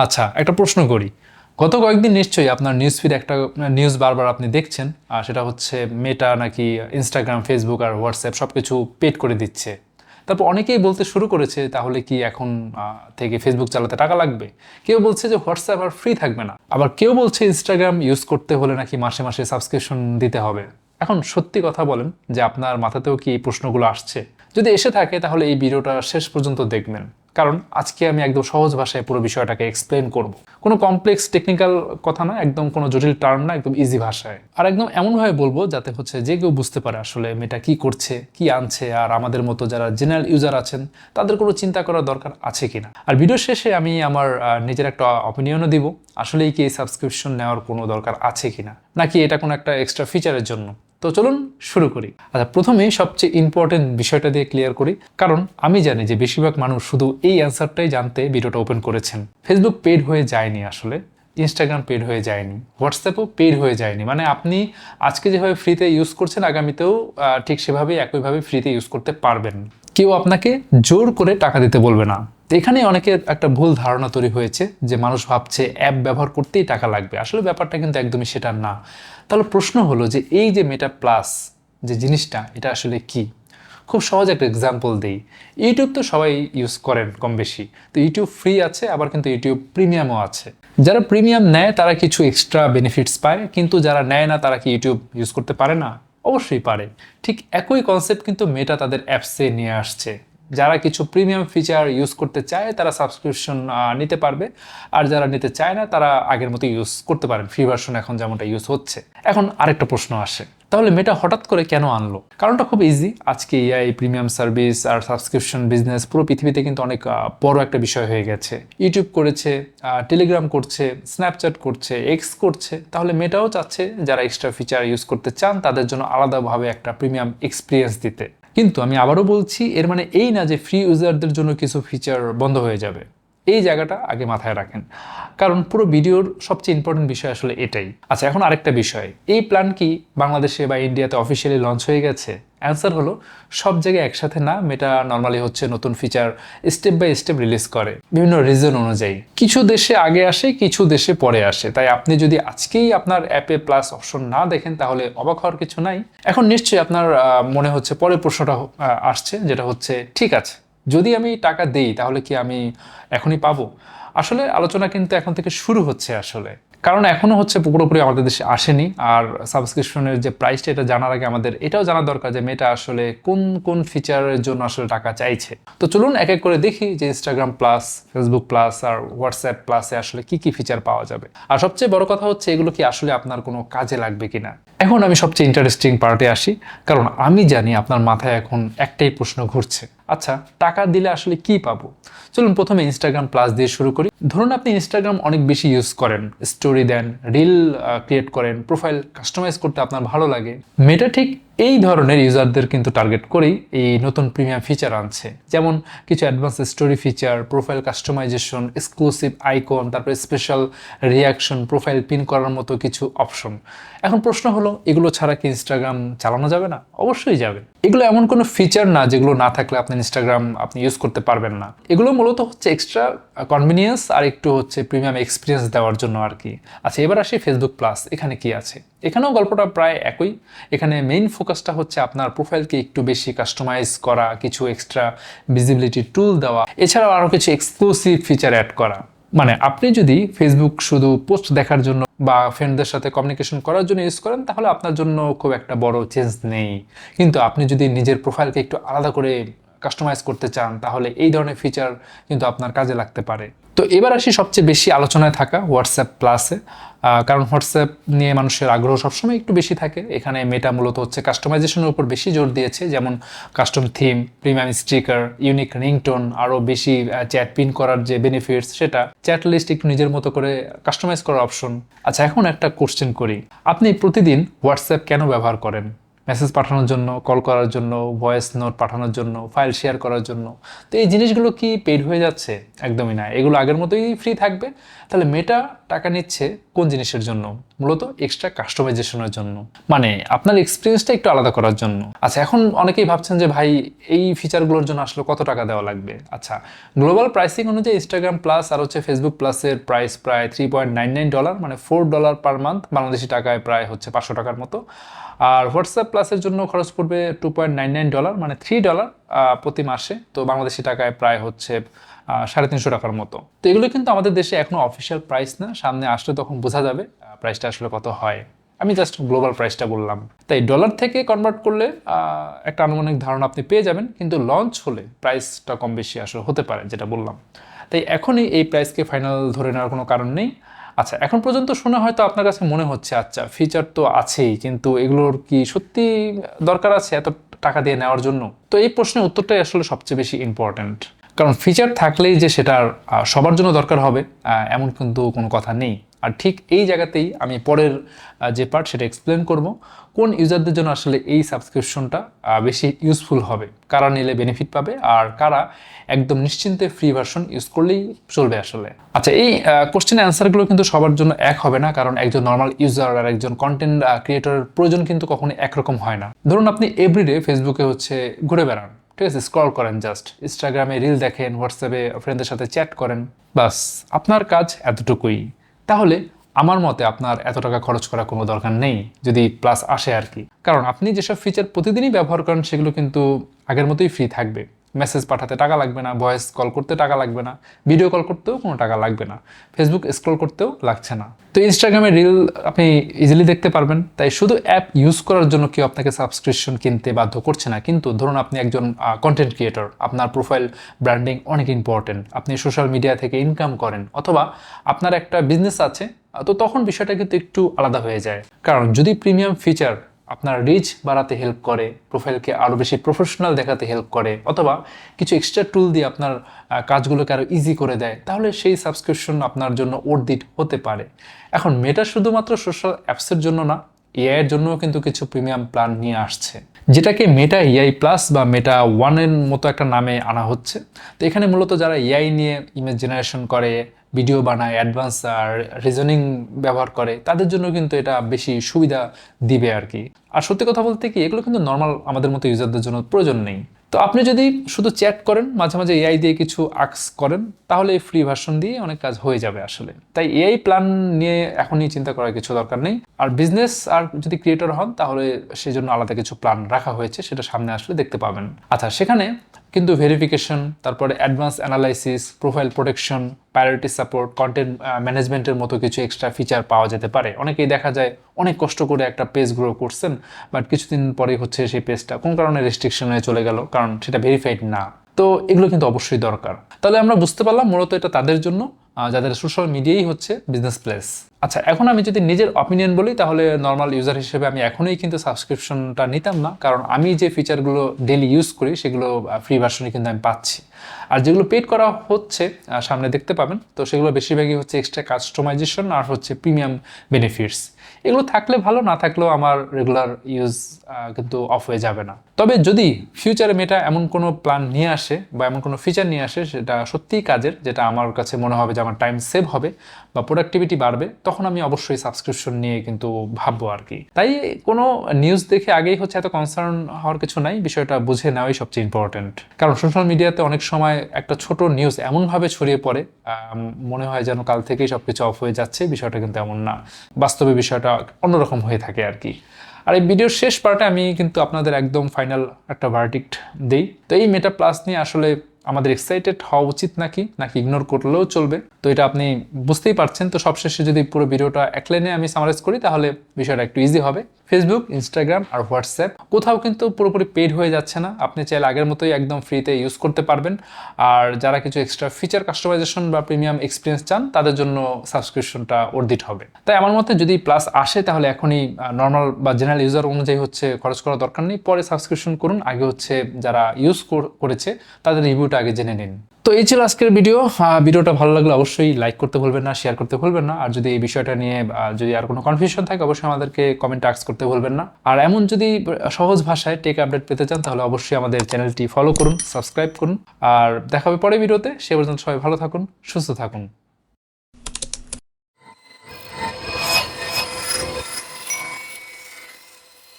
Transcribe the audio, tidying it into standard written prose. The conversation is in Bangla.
আচ্ছা, একটা প্রশ্ন করি। গত কয়েকদিন নিশ্চয়ই আপনার নিউজ ফিড একটা নিউজ বারবার আপনি দেখছেন, আর সেটা হচ্ছে মেটা নাকি ইনস্টাগ্রাম, ফেসবুক আর হোয়াটসঅ্যাপ সব কিছু পেড করে দিচ্ছে। তারপর অনেকেই বলতে শুরু করেছে তাহলে কি এখন থেকে ফেসবুক চালাতে টাকা লাগবে। কেউ বলছে যে হোয়াটসঅ্যাপ আর ফ্রি থাকবে না, আবার কেউ বলছে ইনস্টাগ্রাম ইউজ করতে হলে নাকি মাসে মাসে সাবস্ক্রিপশন দিতে হবে। এখন সত্যি কথা বলেন যে আপনার মাথাতেও কি এই প্রশ্নগুলো আসছে? যদি এসে থাকে তাহলে এই ভিডিওটা শেষ পর্যন্ত দেখবেন, কারণ আজকে আমি একদম সহজ ভাষায় পুরো বিষয়টাকে এক্সপ্লেন করব। কোনো কমপ্লেক্স টেকনিক্যাল কথা না, একদম কোনো জটিল টার্ম না, একদম ইজি ভাষায়, আর একদম এমনভাবে বলবো যাতে হচ্ছে যে কেউ বুঝতে পারে আসলে মেটা কি করছে, কি আনছে, আর আমাদের মতো যারা জেনারেল ইউজার আছেন তাদের কোনো চিন্তা করার দরকার আছে কিনা। আর ভিডিও শেষে আমি আমার নিজের একটা অপিনিয়নও দিব, আসলেই কি এই সাবস্ক্রিপশন নেওয়ার কোনো দরকার আছে কিনা, নাকি এটা কোনো একটা এক্সট্রা ফিচারের জন্য। তো চলুন শুরু করি। আচ্ছা, প্রথমেই সবচেয়ে ইম্পর্টেন্ট বিষয়টা দিয়ে ক্লিয়ার করি, কারণ আমি জানি যে বেশিরভাগ মানুষ শুধু এই অ্যান্সারটাই জানতে ভিডিওটা ওপেন করেছেন। ফেসবুক পেড হয়ে যায়নি আসলে, ইনস্টাগ্রাম পেড হয়ে যায়নি, হোয়াটসঅ্যাপও পেড হয়ে যায়নি। মানে আপনি আজকে যেভাবে ফ্রিতে ইউজ করছেন আগামীতেও ঠিক সেভাবেই একইভাবে ফ্রিতে ইউজ করতে পারবেন। কেউ আপনাকে জোর করে টাকা দিতে বলবে না। তো এখানে অনেকের একটা ভুল ধারণা তৈরি হয়েছে যে মানুষ ভাবছে অ্যাপ ব্যবহার করতেই টাকা লাগবে। আসলে ব্যাপারটা কিন্তু একদমই সেটা না। তাহলে প্রশ্ন হলো যে এই যে মেটা প্লাস যে জিনিসটা, এটা আসলে কি? খুব সহজ একটা এক্সাম্পল দিই। ইউটিউব তো সবাই ইউজ করেন কম বেশি। তো ইউটিউব ফ্রি আছে, আবার কিন্তু ইউটিউব প্রিমিয়ামও আছে। যারা প্রিমিয়াম নেয় তারা কিছু এক্সট্রা বেনিফিটস পায়, কিন্তু যারা নেয় না তারা কি ইউটিউব ইউজ করতে পারে না? অবশ্যই পারে। ঠিক একই কনসেপ্ট কিন্তু মেটা তাদের অ্যাপসে নিয়ে আসছে। যারা কিছু প্রিমিয়াম ফিচার ইউজ করতে চায় তারা সাবস্ক্রিপশন নিতে পারবে, আর যারা নিতে চায় না তারা আগের মতো ইউজ করতে পারেন, ফ্রি ভার্সন এখন যেমনটা ইউজ হচ্ছে। এখন আরেকটা প্রশ্ন আসে, তাহলে মেটা হঠাৎ করে কেন আনলো? কারণটা খুব ইজি। আজকে এআই, প্রিমিয়াম সার্ভিস আর সাবস্ক্রিপশন বিজনেস পুরো পৃথিবীতে কিন্তু অনেক বড় একটা বিষয় হয়ে গেছে। ইউটিউব করেছে, টেলিগ্রাম করছে, স্ন্যাপচ্যাট করছে, এক্স করছে। তাহলে মেটাও চাচ্ছে যারা এক্সট্রা ফিচার ইউজ করতে চান তাদের জন্য আলাদাভাবে একটা প্রিমিয়াম এক্সপিরিয়েন্স দিতে। কিন্তু আমি আবারও বলছি, এর মানে এই না যে ফ্রি ইউজারদের জন্য কিছু ফিচার বন্ধ হয়ে যাবে। এই জায়গাটা আগে মাথায় রাখেন, কারণ পুরো ভিডিওর সবচেয়ে ইম্পর্টেন্ট বিষয় আসলে এটাই। আচ্ছা, এখন আরেকটা বিষয়, এই প্ল্যান কি বাংলাদেশে বা ইন্ডিয়াতে অফিসিয়ালি লঞ্চ হয়ে গেছে? অ্যান্সার হলো সব জায়গায় একসাথে না। মেটা নর্মালি হচ্ছে নতুন feature step by step release করে বিভিন্ন রিজন অনুযায়ী। কিছু দেশে আগে আসে, কিছু দেশে পরে আসে। তাই আপনি যদি আজকেই আপনার অ্যাপে প্লাস অপশন না দেখেন তাহলে অবাক হওয়ার কিছু নাই। এখন নিশ্চয়ই আপনার মনে হচ্ছে পরের প্রশ্নটা আসছে, যেটা হচ্ছে ঠিক আছে, যদি আমি টাকা দেই তাহলে কি আমি এখনই পাবো? আসলে আলোচনা কিন্তু এখন থেকে শুরু হচ্ছে আসলে, কারণ এখনো হচ্ছে পুরোপুরি আমাদের দেশে আসেনি। আর সাবস্ক্রিপশনের যে প্রাইসটা, এটা জানার আগে আমাদের এটাও জানা দরকার যে মেটা আসলে কোন কোন ফিচারের জন্য আসলে টাকা চাইছে। তো চলুন এক এক করে দেখি যে ইনস্টাগ্রাম প্লাস, ফেসবুক প্লাস আর হোয়াটসঅ্যাপ প্লাসে আসলে কি কি ফিচার পাওয়া যাবে। আর সবচেয়ে বড় কথা হচ্ছে এগুলো কি আসলে আপনার কোনো কাজে লাগবে কিনা। এখন আমি সবচেয়ে ইন্টারেস্টিং পার্টে আসি, কারণ আমি জানি আপনার মাথায় এখন একটাই প্রশ্ন ঘুরছে, আচ্ছা টাকা দিলে আসলে কি পাবো। চলুন প্রথমে ইনস্টাগ্রাম প্লাস দিয়ে শুরু করি। ধরুন আপনি ইনস্টাগ্রাম অনেক বেশি ইউজ করেন, স্টোরি দেন, রিল ক্রিয়েট করেন, প্রোফাইল কাস্টমাইজ করতে আপনার ভালো লাগে। মেটা ঠিক এই ধরনের ইউজারদের কিন্তু টার্গেট করেই এই নতুন প্রিমিয়াম ফিচার আনছে, যেমন কিছু advance story feature, profile customisation, exclusive icon, তারপরে স্পেশাল রিয়াকশন, প্রোফাইল পিন করার মতো কিছু অপশন। এখন প্রশ্ন হলো, এগুলো ছাড়া কি ইনস্টাগ্রাম চালানো যাবে না? অবশ্যই যাবে। এগুলো এমন কোনো ফিচার না যেগুলো না থাকলে আপনি ইনস্টাগ্রাম ইউজ করতে পারবেন না। এগুলো মূলত হচ্ছে এক্সট্রা কনভিনিয়েন্স আর একটু হচ্ছে প্রিমিয়াম এক্সপিরিয়েন্স দেওয়ার জন্য আর কি। আচ্ছা, এবার আসি ফেসবুক প্লাস। এখানে কি আছে? এখানেও গল্পটা প্রায় একই। এখানে মেইন ফোকাসটা হচ্ছে আপনার প্রোফাইলকে একটু বেশি কাস্টমাইজ করা, কিছু এক্সট্রা ভিজিবিলিটি টুল দেওয়া, এছাড়াও আরও কিছু এক্সক্লুসিভ ফিচার অ্যাড করা। মানে আপনি যদি ফেসবুক শুধু পোস্ট দেখার জন্য বা ফ্রেন্ডদের সাথে কমিউনিকেশন করার জন্য ইউজ করেন তাহলে আপনার জন্য খুব একটা বড় চেঞ্জ নেই। কিন্তু আপনি যদি নিজের প্রোফাইলকে একটু আলাদা করে কাস্টমাইজ করতে চান তাহলে এই ধরনের ফিচার কিন্তু আপনার কাজে লাগতে পারে। তো এবার আসি সবচেয়ে বেশি আলোচনায় থাকা হোয়াটসঅ্যাপ প্লাসে, কারণ হোয়াটসঅ্যাপ নিয়ে মানুষের আগ্রহ সবসময় একটু বেশি থাকে। এখানে মেটা মূলত হচ্ছে কাস্টমাইজেশনের উপর বেশি জোর দিয়েছে, যেমন custom theme, premium sticker, unique ringtone, আরও বেশি চ্যাট পিন করার যে বেনিফিটস, সেটা চ্যাট লিস্ট একটু নিজের মতো করে কাস্টমাইজ করার অপশন। আচ্ছা, এখন একটা কোশ্চেন করি, আপনি প্রতিদিন হোয়াটসঅ্যাপ কেন ব্যবহার করেন? মেসেজ পাঠানোর জন্য, কল করার জন্য, ভয়েস নোট পাঠানোর জন্য, ফাইল শেয়ার করার জন্য। তো এই জিনিসগুলো কি পেইড হয়ে যাচ্ছে? একদমই না, এগুলো আগের মতোই ফ্রি থাকবে। তাহলে মেটা টাকা নিচ্ছে কোন জিনিসের জন্য? মূলত এক্সট্রা কাস্টমাইজেশনের জন্য, মানে আপনার এক্সপিরিয়েন্সটা একটু আলাদা করার জন্য। আচ্ছা, এখন অনেকেই ভাবছেন যে ভাই এই ফিচারগুলোর জন্য আসলে কত টাকা দেওয়া লাগবে। আচ্ছা, গ্লোবাল প্রাইসিং অনুযায়ী ইনস্টাগ্রাম প্লাস আর হচ্ছে ফেসবুক প্লাসের প্রাইস প্রায় $3.99, মানে $4 পার মান্থ, বাংলাদেশি টাকায় প্রায় হচ্ছে 500 টাকার মতো। আর হোয়াটসঅ্যাপ প্লাসের জন্য খরচ পড়বে $2.99, মানে $3 প্রতি মাসে, তো বাংলাদেশি টাকায় প্রায় হচ্ছে 350 টাকার মতো। তো এগুলো কিন্তু আমাদের দেশে এখনো অফিসিয়াল প্রাইস না, সামনে আসলে তখন বোঝা যাবে প্রাইসটা আসলে কত হয়। আমি জাস্ট গ্লোবাল প্রাইসটা বললাম। তাই ডলার থেকে কনভার্ট করলে একটা আনুমানিক ধারণা আপনি পেয়ে যাবেন, কিন্তু লঞ্চ হলে প্রাইসটা কম বেশি আসলে হতে পারে, যেটা বললাম। তাই এখনই এই প্রাইসকে ফাইনাল ধরে নেওয়ার কোনো কারণ নেই। আচ্ছা, এখন পর্যন্ত শুনে হয়তো আপনার কাছে মনে হচ্ছে আচ্ছা ফিচার তো আছেই, কিন্তু এগুলোর কি সত্যি দরকার আছে এত টাকা দিয়ে নেওয়ার জন্য? তো এই প্রশ্নের উত্তরটাই আসলে সবচেয়ে বেশি ইম্পর্ট্যান্ট। কারণ ফিচার থাকলেই যে সেটার সবার জন্য দরকার হবে এমন কিন্তু কোনো কথা নেই। আর ঠিক এই জায়গাতেই আমি পরের যে পার্ট সেটা এক্সপ্লেন করব, কোন ইউজারদের জন্য আসলে এই সাবস্ক্রিপশনটা বেশি ইউজফুল হবে, কারা নিলে বেনিফিট পাবে আর কারা একদম নিশ্চিন্তে ফ্রি ভার্সন ইউজ করলেই চলবে আসলে। আচ্ছা, এই কোশ্চেনের অ্যান্সারগুলো কিন্তু সবার জন্য এক হবে না, কারণ একজন নর্মাল ইউজার আর একজন কন্টেন্ট ক্রিয়েটরের প্রয়োজন কিন্তু কখনো একরকম হয় না। ধরুন আপনি এভরিডে ফেসবুকে হচ্ছে ঘুরে বেড়ান, ঠিক আছে, স্ক্রল করেন, জাস্ট ইনস্টাগ্রামে রিল দেখেন, হোয়াটসঅ্যাপে ফ্রেন্ডদের সাথে চ্যাট করেন, বাস আপনার কাজ এতটুকুই। তাহলে আমার মতে আপনার এত টাকা খরচ করার কোনো দরকার নেই, যদি প্লাস আসে আর কি। কারণ আপনি যেসব ফিচার প্রতিদিনই ব্যবহার করেন সেগুলো কিন্তু আগের মতোই ফ্রি থাকবে। মেসেজ পাঠাতে টাকা লাগবে না, ভয়েস কল করতে টাকা লাগবে না, ভিডিও কল করতেও কোনো টাকা লাগবে না, ফেসবুক স্ক্রল করতেও লাগছে না। তো ইনস্টাগ্রামে রিল আপনি ইজিলি দেখতে পারবেন। তাই শুধু অ্যাপ ইউজ করার জন্য কেউ আপনাকে সাবস্ক্রিপশন কিনতে বাধ্য করছে না। কিন্তু ধরুন আপনি একজন কন্টেন্ট ক্রিয়েটর, আপনার প্রোফাইল ব্র্যান্ডিং অনেক ইম্পর্টেন্ট, আপনি সোশ্যাল মিডিয়া থেকে ইনকাম করেন, অথবা আপনার একটা বিজনেস আছে, তো তখন বিষয়টা কিন্তু একটু আলাদা হয়ে যায়। কারণ যদি প্রিমিয়াম ফিচার আপনার রিচ বাড়াতে হেল্প করে, প্রোফাইলকে আরও বেশি প্রফেশনাল দেখাতে হেল্প করে, অথবা কিছু এক্সট্রা টুল দিয়ে আপনার কাজগুলোকে আরও ইজি করে দেয়, তাহলে সেই সাবস্ক্রিপশন আপনার জন্য ওর্থ ইট হতে পারে। এখন মেটা শুধুমাত্র সোশ্যাল অ্যাপসের জন্য না, এআই এর জন্যও কিন্তু কিছু প্রিমিয়াম প্ল্যান নিয়ে আসছে, যেটাকে মেটা এআই প্লাস বা মেটা ওয়ানের মতো একটা নামে আনা হচ্ছে। তো এখানে মূলত যারা এআই নিয়ে ইমেজ জেনারেশন করে, ভিডিও বানায়, অ্যাডভান্স আর রিজনিং ব্যবহার করে, তাদের জন্য কিন্তু এটা বেশি সুবিধা দিবে আর কি। আর সত্যি কথা বলতে কি, এগুলো কিন্তু নর্মাল আমাদের মতো ইউজারদের জন্য প্রয়োজন নেই। তো আপনি যদি শুধু চ্যাট করেন, মাঝে মাঝে এআই দিয়ে কিছু আক্স করেন, তাহলে এই ফ্রি ভার্সন দিয়ে অনেক কাজ হয়ে যাবে আসলে। তাই এআই প্ল্যান নিয়ে এখনই চিন্তা করার কিছু দরকার নেই। আর বিজনেস আর যদি ক্রিয়েটর হন, তাহলে সেই জন্য আলাদা কিছু প্ল্যান রাখা হয়েছে, সেটা সামনে আসলে দেখতে পাবেন। আচ্ছা, সেখানে কিন্তু ভেরিফিকেশন, তারপরে advance analysis, profile protection, priority support, content ম্যানেজমেন্টের মতো কিছু এক্সট্রা ফিচার পাওয়া যেতে পারে। অনেকেই দেখা যায় অনেক কষ্ট করে একটা পেজ গ্রো করছেন, বাট কিছুদিন পরেই হচ্ছে সেই পেজটা কোন কারণে রেস্ট্রিকশনে চলে গেল, কারণ সেটা ভেরিফাইড না। তো এগুলো কিন্তু অবশ্যই দরকার। তাহলে আমরা বুঝতে পারলাম মূলত এটা তাদের জন্য যাদের সোশ্যাল মিডিয়াই হচ্ছে বিজনেস প্লেস। আচ্ছা, এখন আমি যদি নিজের অপিনিয়ন বলি, তাহলে নর্মাল ইউজার হিসেবে আমি এখনই কিন্তু সাবস্ক্রিপশনটা নিতাম না, কারণ আমি যে ফিচারগুলো ডেলি ইউজ করি সেগুলো ফ্রি ভার্সনে কিন্তু আমি পাচ্ছি। আর যেগুলো পেড করা হচ্ছে সামনে দেখতে পাবেন, তো সেগুলো বেশিরভাগই হচ্ছে এক্সট্রা কাস্টমাইজেশন আর হচ্ছে প্রিমিয়াম বেনিফিটস। এগুলো থাকলে ভালো, না থাকলেও আমার রেগুলার ইউজ কিন্তু অফ হয়ে যাবে না। তবে যদি ফিউচারে মেটা এমন কোনো প্ল্যান নিয়ে আসে বা এমন কোনো ফিচার নিয়ে আসে সেটা সত্যিই কাজের, যেটা আমার কাছে মনে হবে যে আমার টাইম সেভ হবে বা প্রোডাক্টিভিটি বাড়বে, তখন আমি অবশ্যই সাবস্ক্রিপশন নিয়ে কিন্তু ভাববো আর কি। তাই কোনো নিউজ দেখে আগেই হচ্ছে এত কনসার্ন হওয়ার কিছু নাই, বিষয়টা বুঝে নেওয়াই সবচেয়ে ইম্পর্টেন্ট। কারণ সোশ্যাল মিডিয়াতে অনেক সময় একটা ছোট নিউজ এমনভাবে ছড়িয়ে পড়ে, মনে হয় যেন কাল থেকেই সবকিছু অফ হয়ে যাচ্ছে, বিষয়টা কিন্তু এমন না। বাস্তবে বিষয়টা অন্যরকম হয়ে থাকে আর কি। আর এই ভিডিওর শেষ পার্টে আমি কিন্তু আপনাদের একদম ফাইনাল একটা ভার্ডিক্ট দেই। তো এই মেটা প্লাস নিয়ে আসলে আমাদের এক্সাইটেড হওয়া উচিত নাকি ইগনোর করলেও চলবে, তো এটা আপনি বুঝতেই পারছেন। তো সবশেষে যদি পুরো ভিডিওটা এক লাইনে আমি সামারাইজ করি, তাহলে বিষয়টা একটু ইজি হবে। ফেসবুক, ইনস্টাগ্রাম আর হোয়াটসঅ্যাপ কোথাও কিন্তু পুরোপুরি পেড হয়ে যাচ্ছে না, আপনি চাইলে আগের মতোই একদম ফ্রিতে ইউজ করতে পারবেন। আর যারা কিছু এক্সট্রা ফিচার কাস্টমাইজেশন বা প্রিমিয়াম এক্সপিরিয়েন্স চান, তাদের জন্য সাবস্ক্রিপশনটা অর্ধিট হবে। তাই আমার মতে যদি প্লাস আসে, তাহলে এখনই নর্মাল বা জেনারেল ইউজার অনুযায়ী হচ্ছে খরচ করার দরকার নেই, পরে সাবস্ক্রিপশন করুন। আগে হচ্ছে যারা ইউজ করেছে তাদের রিভিউটা আগে জেনে নিন। তো এই ছিল আজকের ভিডিওটা ভালো লাগলে অবশ্যই লাইক করতে ভুলবেন না, শেয়ার করতে ভুলবেন না। আর যদি এই বিষয়টা নিয়ে যদি আর কোনো কনফিউশন থাকে, অবশ্যই আমাদেরকে কমেন্ট আস্ক করতে ভুলবেন না। আর এমন যদি সহজ ভাষায় টেক আপডেট পেতে চান, তাহলে অবশ্যই আমাদের চ্যানেলটি ফলো করুন, সাবস্ক্রাইব করুন। আর দেখা হবে পরের ভিডিওতে। সে পর্যন্ত সবাই ভালো থাকুন, সুস্থ থাকুন।